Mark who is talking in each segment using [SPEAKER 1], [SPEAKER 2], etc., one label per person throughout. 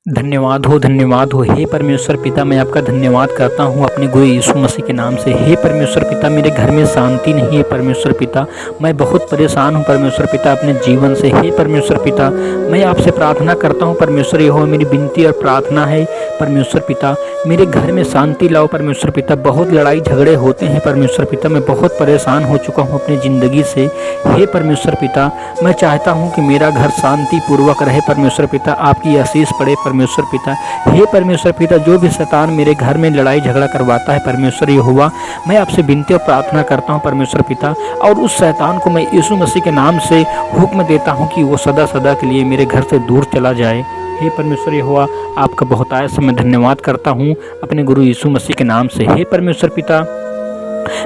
[SPEAKER 1] धन्यवाद हो हे परमेश्वर पिता। मैं आपका धन्यवाद करता हूँ अपने गुरु यीशु मसीह के नाम से। हे परमेश्वर पिता, मेरे घर में शांति नहीं है परमेश्वर पिता। मैं बहुत परेशान हूँ परमेश्वर पिता अपने जीवन से। हे परमेश्वर पिता, मैं आपसे प्रार्थना करता हूँ परमेश्वर यहोवा, मेरी विनती और प्रार्थना है परमेश्वर पिता, मेरे घर में शांति लाओ परमेश्वर पिता। बहुत लड़ाई झगड़े होते हैं परमेश्वर पिता, मैं बहुत परेशान हो चुका हूँ अपनी ज़िंदगी से। हे परमेश्वर पिता, मैं चाहता हूँ कि मेरा घर शांति पूर्वक रहे परमेश्वर पिता, आपकी आशीष पड़े परमेश्वर पिता। हे परमेश्वर पिता, जो भी शैतान मेरे घर में लड़ाई झगड़ा करवाता है परमेश्वर यहोवा, मैं आपसे विनती और प्रार्थना करता हूँ परमेश्वर पिता, और उस शैतान को मैं यीशु मसीह के नाम से हुक्म देता हूँ कि वो सदा सदा के लिए मेरे घर से दूर चला जाए। हे परमेश्वर यहोवा, आपका बहुतायत से मैं धन्यवाद करता हूँ अपने गुरु यीशु मसीह के नाम से। हे परमेश्वर पिता,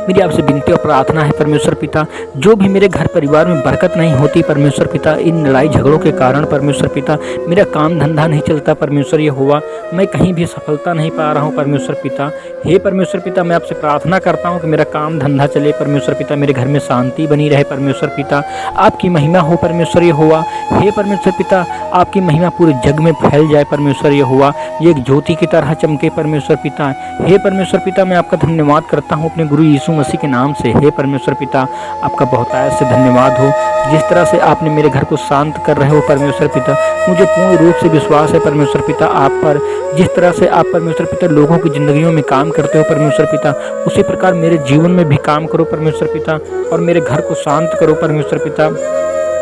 [SPEAKER 1] मेरी आपसे विनती और प्रार्थना है परमेश्वर पिता, जो भी मेरे घर परिवार में बरकत नहीं होती परमेश्वर पिता, इन लड़ाई झगड़ों के कारण परमेश्वर पिता, मेरा काम धंधा नहीं चलता परमेश्वर यहोवा, मैं कहीं भी सफलता नहीं पा रहा हूँ परमेश्वर पिता। हे परमेश्वर पिता, मैं आपसे प्रार्थना करता हूँ कि मेरा काम धंधा चले परमेश्वर पिता, मेरे घर में शांति बनी रहे परमेश्वर पिता, आपकी महिमा हो परमेश्वर यहोवा। हे परमेश्वर पिता, आपकी महिमा पूरे जग में फैल जाए परमेश्वर यहोवा, ये एक ज्योति की तरह चमके परमेश्वर पिता। हे परमेश्वर पिता, मैं आपका धन्यवाद करता हूँ अपने गुरु यीशु मसीह के नाम से। हे परमेश्वर पिता, आपका बहुतायत से धन्यवाद हो, जिस तरह से आपने मेरे घर को शांत कर रहे हो परमेश्वर पिता, मुझे पूर्ण रूप से विश्वास है परमेश्वर पिता आप पर। जिस तरह से आप परमेश्वर पिता लोगों की ज़िंदगियों में काम करते हो परमेश्वर पिता, उसी प्रकार मेरे जीवन में भी काम करो परमेश्वर पिता, और मेरे घर को शांत करो परमेश्वर पिता।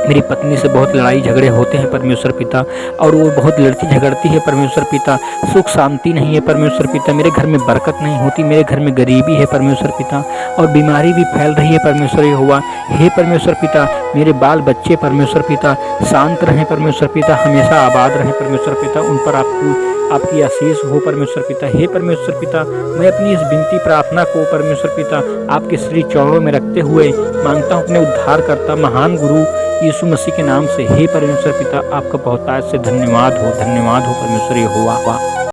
[SPEAKER 1] मेरी पत्नी से बहुत लड़ाई झगड़े होते हैं परमेश्वर पिता, और वो बहुत लड़ती झगड़ती है परमेश्वर पिता, सुख शांति नहीं है परमेश्वर पिता, मेरे घर में बरकत नहीं होती, मेरे घर में गरीबी है परमेश्वर पिता, और बीमारी भी फैल रही है परमेश्वर यहोवा। हे परमेश्वर पिता, मेरे बाल बच्चे परमेश्वर पिता शांत रहें परमेश्वर पिता, हमेशा आबाद रहें परमेश्वर पिता, उन पर आपकी आशीष हो परमेश्वर पिता। हे परमेश्वर पिता, मैं अपनी इस विनती प्रार्थना को परमेश्वर पिता आपके श्री चरणों में रखते हुए मांगता हूँ अपने उद्धारकर्ता महान गुरु यीशु मसीह के नाम से। हे परमेश्वर पिता, आपका बहुतायत से धन्यवाद हो परमेश्वर यहोवा।